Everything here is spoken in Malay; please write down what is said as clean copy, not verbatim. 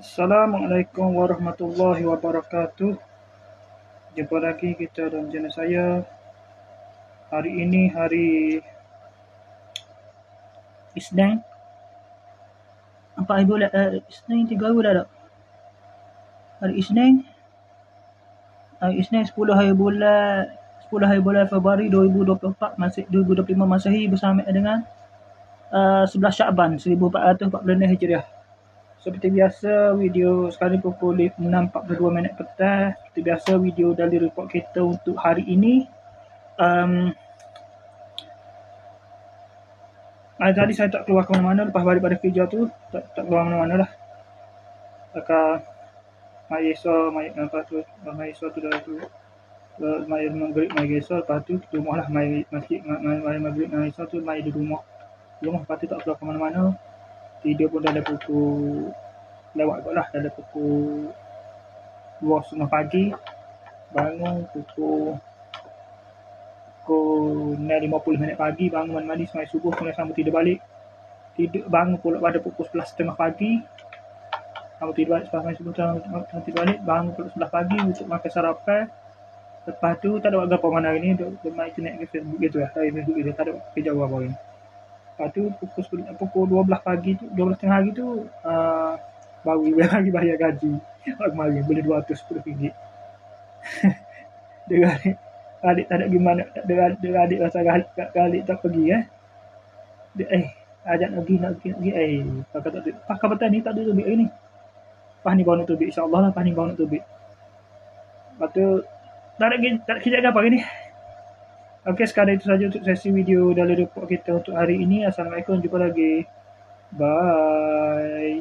Assalamualaikum warahmatullahi wabarakatuh. Jumpa lagi kita dalam channel saya. Hari ini hari Isnin. Apa hari bulan? Isnin 3 hari dah tak? Hari Isnin. Hari Isnin 10 hari bulan Februari 2024 masih 2025 Masehi bersama dengan 11 Syakban 1446 Hijriah. Seperti biasa, video sekarang pukul 6.42 petang. Seperti biasa, video dari report kita untuk hari ini. Tadi saya tak keluar ke mana-mana lepas balik pada kerja tu. Tak keluar mana-mana lah. Lepas mai esok, mai esok tu dah tu. Mai maghrib, mai esok. Lepas tu di rumah lah. Mai masjid, mai maghrib, mai esok tu mai di rumah. Lepas tu tak keluar ke mana-mana. Tidur pun dah ada pukul lewat kot lah. Dah ada pukul 2.30 pagi. Bangun pukul 9.50 pagi. Bangun mandi semai subuh. Kemudian sambung tidur balik. Bangun pula pada pukul 11.30 pagi. Sambung tidur balik. Semai subuh sambung tidur balik. Bangun pukul 11 pagi untuk makan sarapan. Lepas tu tak ada buat apa mana hari ni. Duk main internet ke Facebook gitu lah. Dari Facebook gitu. Tak ada buat kerja apa hari ni. Lepas tu pukul 12 pagi tu, 12.30 pagi tu baru lagi bayar gaji. Kemarin boleh RM210. Dia adik tak ada gimana. Dia adik rasa adik tak pergi Dia ajak nak pergi. Pakai betul ni tak ada tubik hari ni. Lepas ni baru nak tubik insyaAllah lah. Lepas ni baru nak tubik. Lepas tu tak ada kerja apa hari ni. Okey, sekarang itu saja untuk sesi video dalam report kita untuk hari ini. Assalamualaikum, jumpa lagi. Bye.